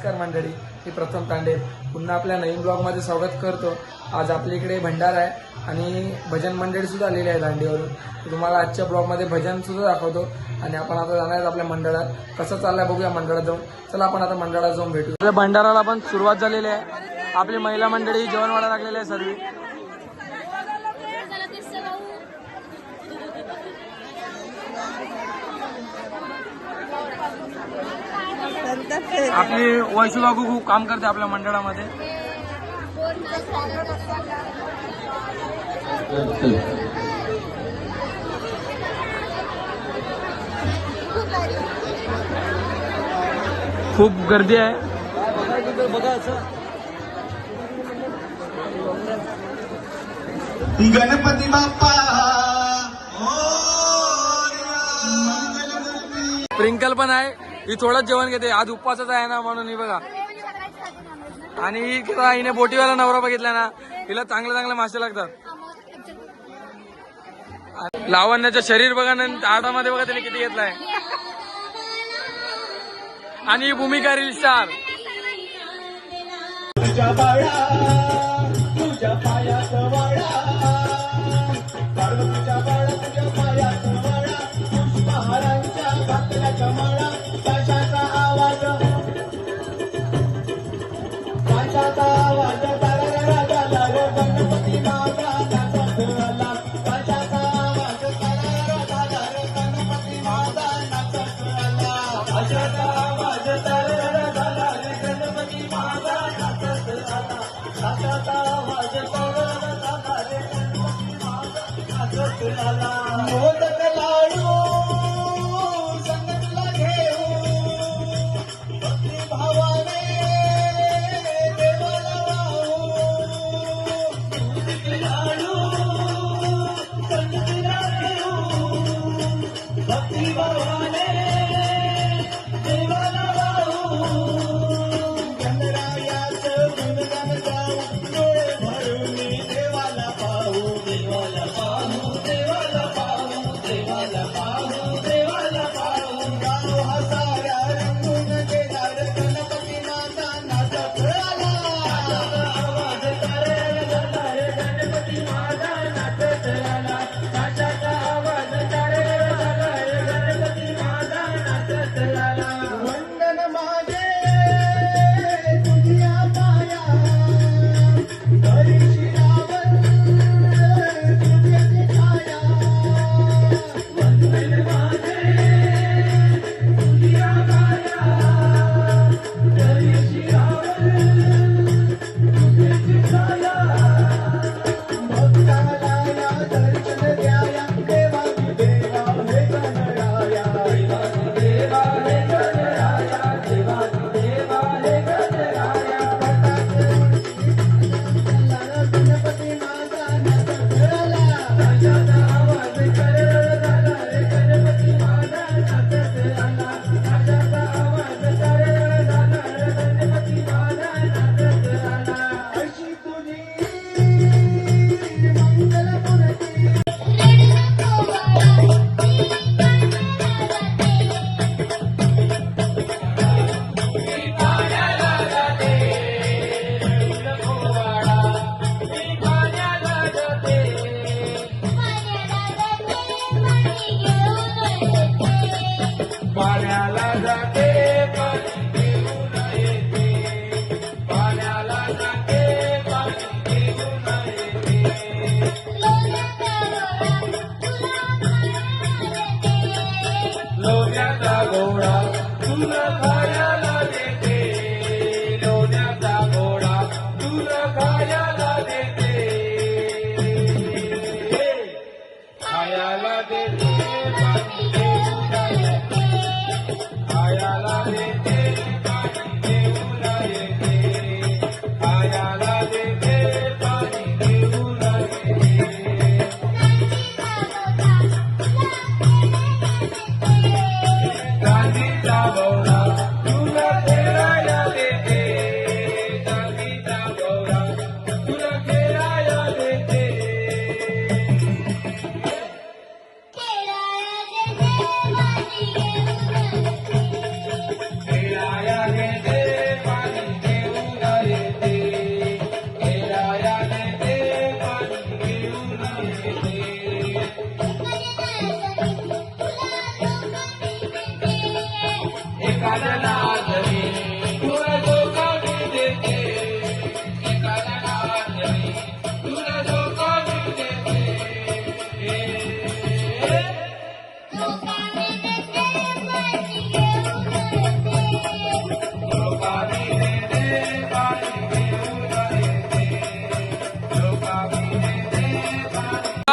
नमस्कार मंडळी, मी प्रथम तांडे पुन्हा आपल्या नवीन ब्लॉगमध्ये स्वागत करतो। आज आपल्या इकडे भंडारा आहे आणि भजन मंडळी सुद्धा आलेली आहे दांडीवरून। तुम्हाला आजच्या ब्लॉगमध्ये भजन सुद्धा दाखवतो आणि आपण आता जाणार आहोत आपल्या मंडळात। कसं चाललंय बघूया मंडळात जाऊन। चला आपण आता मंडळात जाऊन भेटू। आपल्या भंडाराला पण सुरुवात झालेली आहे। आपली महिला मंडळी जेवण वाढायला लागलेली आहे सर्व। आपली वैशू काकू खूप काम करते आपल्या मंडळामध्ये। खूप गर्दी आहे। गणपती बाप्पा स्प्रिंकल पण आहे। ही थोडंच जेवण घेते, आज उपवासच आहे ना म्हणून। ही बघा, आणि हिने बोटीवाला नवरा बघितला ना, हिला चांगले चांगले मासे लागतात। लावण्याचं शरीर बघा ना, आटामध्ये बघा त्याने किती घेतलाय। आणि ही भूमिका रील स्टार। तुझ्या बाळा तुझ्या पायात वाळा, पार्वतीच्या बाळा तुझ्या पायात वाळा, पुष्पहारांच्या घातल्या कमळा, काशाचा आवाज तारा झाला रे गणपती माझा नाचत आला, काशाचा आवाज तारा झाला रे गणपती माझा नाचत आला, काशाचा आवाज तारा झाला रे गणपती माझा नाचत आला, काशाचा आवाज तारा झाला रे गणपती माझा नाचत आला। मोदक लाडू संगतला घेऊ, भक्ती भावाने देवाला वाहू, मोदक लाडू संगतला घेऊ, भक्ती भावाने देवाला वाहू, गणरायाचं गुणगान गाऊ, डोळे भरून देवाला पाहू, देवाला पाहू, देवाला पाहू,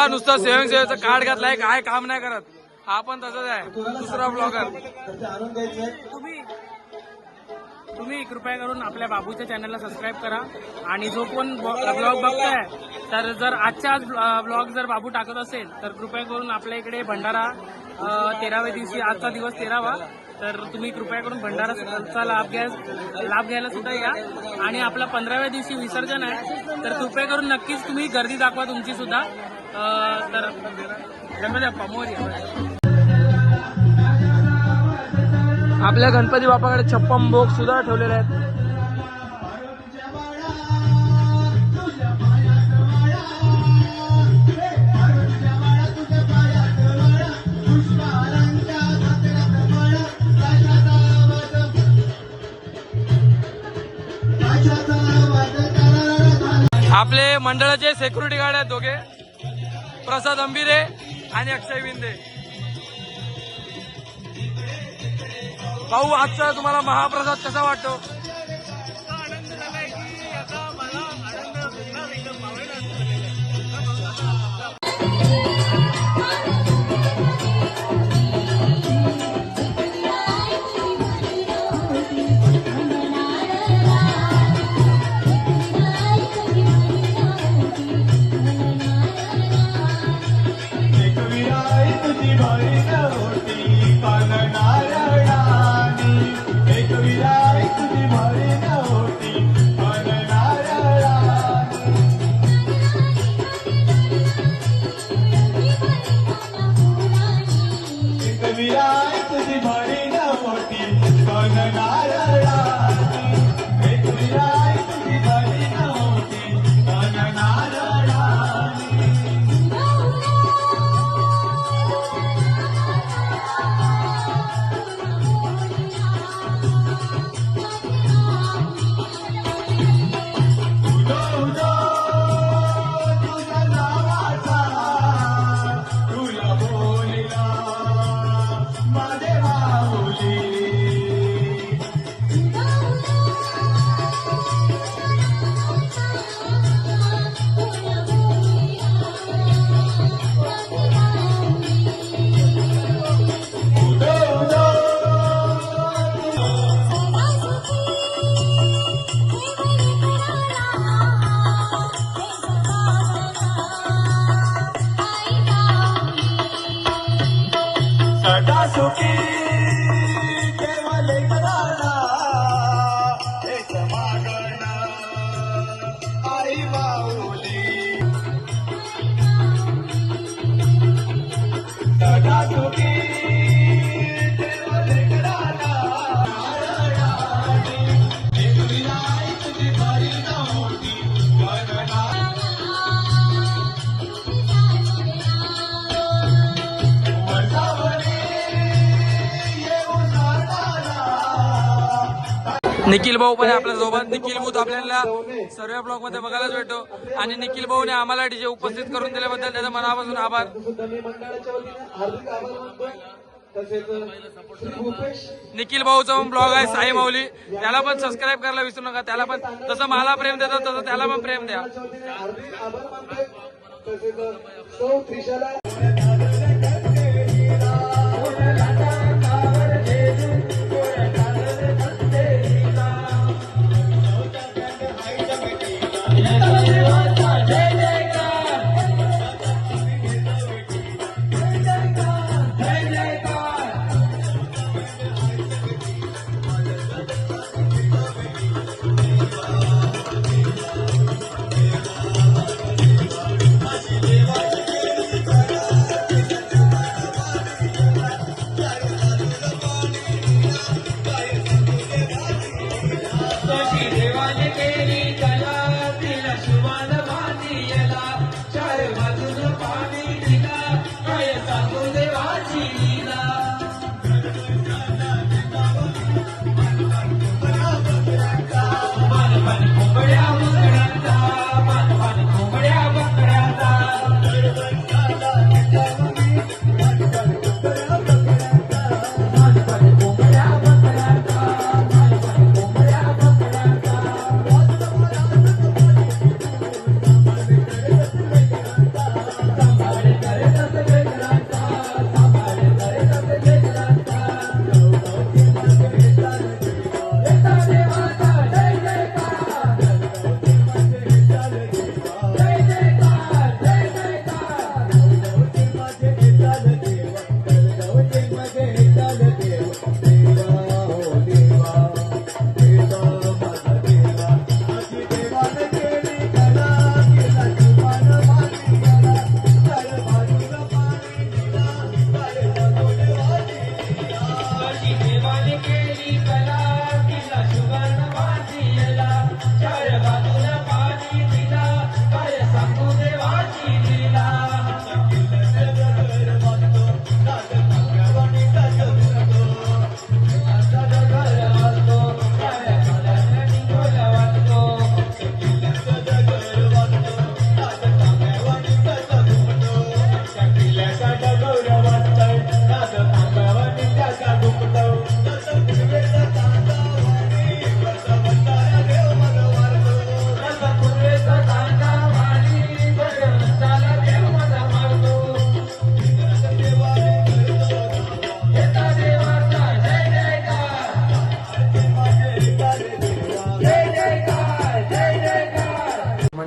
नुसतं स्वयंसेवेचं कार्ड घातलाय, काय काम नाही करत. हा पण तसंच आहे, दुसरा ब्लॉगर. तुम्ही कृपया करून आपल्या बाबूच्या चॅनलला सबस्क्राईब करा आणि जो कोण ब्लॉग बघताय तर जर आजच्या आज ब्लॉग जर बाबू टाकत असेल तर कृपया करून आपल्या इकडे भंडारा 13व्या दिवशी, आजचा दिवस 13वा, तर तुम्ही कृपया करून भंडाराचा लाभ घ्यायला सुद्धा या. आणि आपला 15व्या दिवशी विसर्जन आहे, तर कृपया करून नक्कीच तुम्ही गर्दी दाखवा तुमची सुद्धा. तर गणपती बाप्पा मोरया. आपल्या गणपती बाप्पाकडे 56 भोग सुद्धा ठेवलेले आहेत. आपले मंडळाचे सिक्युरिटी गार्ड आहेत दोघे, प्रसाद अंबिरे आणि अक्षय विंदे. भाऊ, आजचा तुम्हाला महाप्रसाद कसा वाटतो? आनंद झालाय की आता मला आनंद भेटणार एकदम मावळला. सुखी केवल कराला एक मागण आई माऊली सदा सुखी केवल कराला एक विनाय तुझी भरी नव्हती गणना निखिल भाऊ पण आपल्या सोबत. निखिल भाऊ आपल्याला सर्व ब्लॉग मध्ये बघायलाच भेटतो आणि निखिल भाऊने आम्हाला डीजे उपस्थित करून दिल्याबद्दल त्याचा मनापासून आभार. निखिल भाऊचा पण ब्लॉग आहे साई माऊली, त्याला पण सबस्क्राईब करायला विसरू नका. त्याला पण जसं मला प्रेम देतात तसं त्याला पण प्रेम द्या.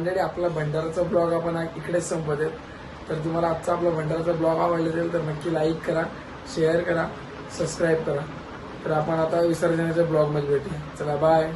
मंडळी आपला भंडाराचा ब्लॉग आपण इकडेच संपवत आहेत. तर तुम्हाला आजचा आपला भंडाराचा ब्लॉग आवडला असेल तर नक्की लाईक करा, शेअर करा, सबस्क्राईब करा. तर आपण आता विसर्जनाच्या ब्लॉगमध्ये भेटूया. चला बाय.